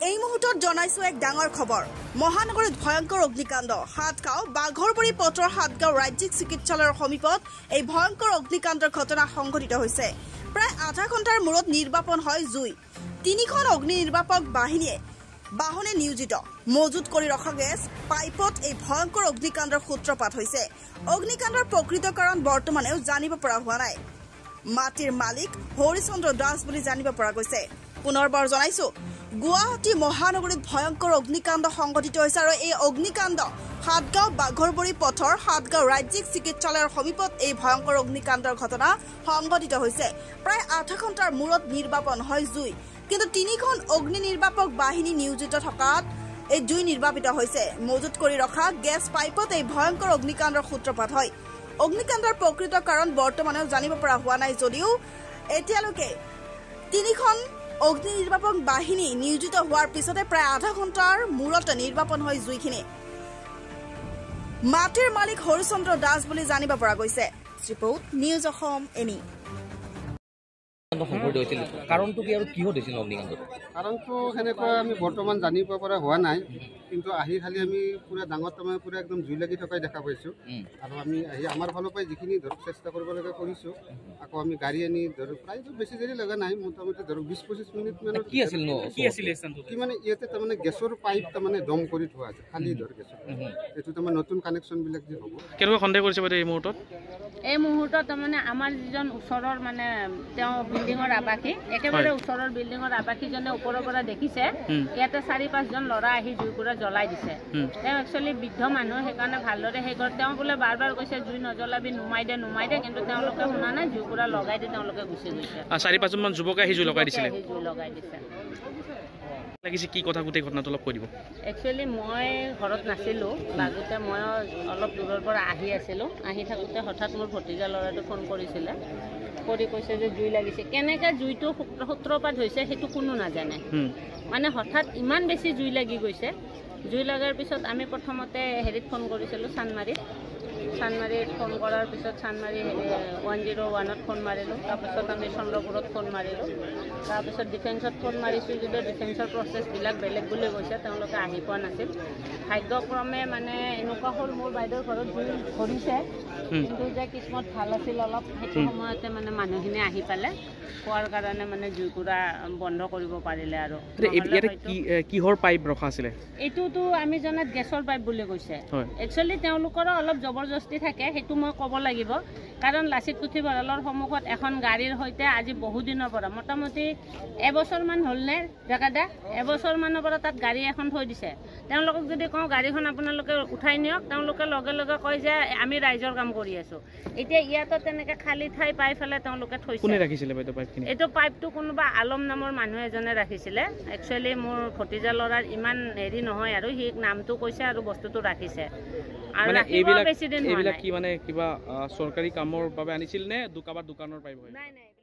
এই মুহূৰ্তত জনাইছো এক ডাঙৰ খবৰ মহানগৰীত ভয়ংকৰ অগ্নিকাণ্ড হাতগাঁও বাঘৰবৰী পথৰ হাতগাঁও ৰাজ্যিক চিকিৎসালয়ৰ সমীপত এই ভয়ংকৰ অগ্নিকাণ্ডৰ ঘটনা সংঘটিত হৈছে প্ৰায় আধা ঘণ্টাৰ মূৰত নিৰ্বাপন হয় জুই তিনিখন অগ্নি নিৰ্বাপক বাহনে নিয়োজিত মজুত কৰি ৰখা গেছ পাইপত এই ভয়ংকৰ অগ্নিকাণ্ডৰ সূত্ৰপাত হৈছে অগ্নিকাণ্ডৰ প্ৰকৃত কাৰণ বৰ্তমানেও জানিব পৰা হোৱা নাই মাটিৰ মালিক হৰিচন্দ্ৰ দাস বুলি জানিব পৰা গৈছে পুনৰবাৰ জনাইছো গুৱাহাটী মহানগৰীত ভয়ংকৰ অগ্নিকাণ্ড সংঘটিত হৈছে আৰু এই অগ্নিকাণ্ড হাতগাঁও বাঘৰবৰী পথৰ হাতগাঁও ৰাজ্যিক চিকিৎসালয়ৰ সমীপত এই ভয়ংকৰ অগ্নিকাণ্ডৰ ঘটনা সংঘটিত হৈছে প্ৰায় আধা ঘণ্টাৰ মূৰত নিৰ্বাপন হয় জুই কিন্তু তিনিখন অগ্নি নিৰ্বাপক বাহিনী নিয়োজিত থকাত এই জুই নিৰ্বাপিত হৈছে মজুত কৰি ৰখা গেছ পাইপত এই ভয়ংকৰ অগ্নিকাণ্ডৰ সূত্ৰপাত হয় অগ্নিকাণ্ডৰ প্ৰকৃত কাৰণ বৰ্তমানেও জানিব পৰা হোৱা নাই যদিও এতিয়ালৈকে তিনিখন অগ্নি নিৰ্বাপক বাহিনী নিয়োজিত হোৱাৰ পিছতে প্ৰায় আধা ঘণ্টাৰ মূৰত নিৰ্বাপন হয় জুইখিনি মাটিৰ মালিক হৰিচন্দ্ৰ দাস বুলি জানিব পৰা গৈছে ৰিপৰ্ট নিউজ অসম এনি কাৰণটো কি আৰু কিহত হৈছিল অগ্নিকাণ্ডটো কাৰণটো সেনেকুৱা আমি বৰ্তমান জানিব পৰা হোৱা নাই কিন্তু আহি খালি আমি পুৰা ডাঙৰ তাৰমানে পুৰা একদম জুই লাগি থকাই দেখা পাইছোঁ আৰু আমি আহি আমাৰ ফালৰ পৰাই যিখিনি ধৰক চেষ্টা কৰিব লাগে কৰিছোঁ আকৌ আমি গাড়ী আনি ধৰক প্ৰায় বেছি দেৰি লগা নাই মোটামুটি ধৰক 20-25 মিনিট মানৰ কি আছিল কি মানে ইয়াতে তাৰমানে গেছৰ পাইপ তাৰমানে দম কৰি থোৱা আছে খালি ধৰ গেছৰ এইটো তাৰমানে নতুন কানেকশ্যনবিলাক যে হ'ব কেনেকুৱা সন্দেহ কৰিছে বাইদেউ এই মুহূৰ্তত তাৰমানে আমাৰ যিজন ওচৰৰ মানে তেওঁ বিল্ডিঙৰ আৱাসী একেবাৰে ওচৰৰ বিল্ডিঙৰ আৱাসীজনে ওপৰৰ পৰা দেখিছে ইয়াতে 4-5 জন ল'ৰা আহি জুইকুৰা জ্বলাই দিছে তেওঁ একচুৱেলি বৃদ্ধ মানুহ সেইকাৰণে ভালদৰে সেই ঘৰত তেওঁ বোলে বাৰ বাৰ কৈছে জুই নজ্বলাবি নুমাই দে কিন্তু তেওঁলোকে শুনা নাই জুইকুৰা লগাই দি তেওঁলোকে গুচি গৈছে 4-5 জন যুৱকে আহি জুই লগাই দিছিলে লাগিছে কি কথা গোটেই ঘটনাটো অলপ কৈ দিব একচুৱেলি মই ঘৰত নাছিলোঁ বাগতে মই অলপ দূৰৰ পৰা আহি আছিলোঁ আহি থাকোঁতে হঠাৎ মোৰ ভতিজা ল'ৰাটো ফোন কৰিছিলে কৰি কৈছে যে জুই লাগিছে কেনেকৈ জুইটো সূত্ৰপাত হৈছে সেইটো কোনো নাজানে মানে হঠাৎ ইমান বেছি জুই লাগি গৈছে জুই লগাৰ পিছত আমি প্ৰথমতে হেৰিত ফোন কৰিছিলোঁ চানমাৰীত ফোন কৰাৰ পিছত চানমাৰী 101ত ফোন মাৰিলোঁ তাৰপিছত আমি চন্দ্ৰপুৰত ফোন মাৰিলোঁ তাৰপিছত ডিফেন্সত ফোন মাৰিছোঁ যদিও ডিফেন্সৰ প্ৰচেছবিলাক বেলেগ বুলি কৈছে তেওঁলোকে আহি পোৱা নাছিল ভাগ্যক্ৰমে মানে এনেকুৱা হ'ল মোৰ বাইদেউৰ ঘৰত জুই ধৰিছে কিন্তু যে কিসমত ভাল আছিল অলপ সেইটো সময়তে মানে মানুহখিনি আহি পালে পোৱাৰ কাৰণে মানে জুইকুৰা বন্ধ কৰিব পাৰিলে আৰু কিহৰ পাইপ ৰখা আছিলে এইটোতো আমি জনাত গেছৰ পাইপ বুলি কৈছে একচুৱেলি তেওঁলোকৰো অলপ জবৰদস্তি থাকে সেইটো মই ক'ব লাগিব কাৰণ লাচিত পুথিভঁৰালৰ সন্মুখত এখন গাড়ীৰ সৈতে আজি বহুদিনৰ পৰা মোটামুটি এবছৰমান হ'লনে ডেকাদা এবছৰমানৰ পৰা তাত গাড়ী এখন থৈ দিছে তেওঁলোকক যদি কওঁ গাড়ীখন আপোনালোকে উঠাই নিয়ক তেওঁলোকে লগে লগে কয় যে আমি ৰাইজৰ কাম কৰি আছোঁ এতিয়া ইয়াতো তেনেকৈ খালী ঠাই পাই পেলাই তেওঁলোকে থৈছে এইটো পাইপটো কোনোবা আলম নামৰ মানুহ এজনে ৰাখিছিলে একচুৱেলি মোৰ ভতিজা ল'ৰাৰ ইমান হেৰি নহয় আৰু সি নামটো কৈছে আৰু বস্তুটো ৰাখিছে আৰু এইবিলাক কি মানে কিবা চৰকাৰী কামৰ বাবে আনিছিল নে দোকানৰ পাইপ হয় নাই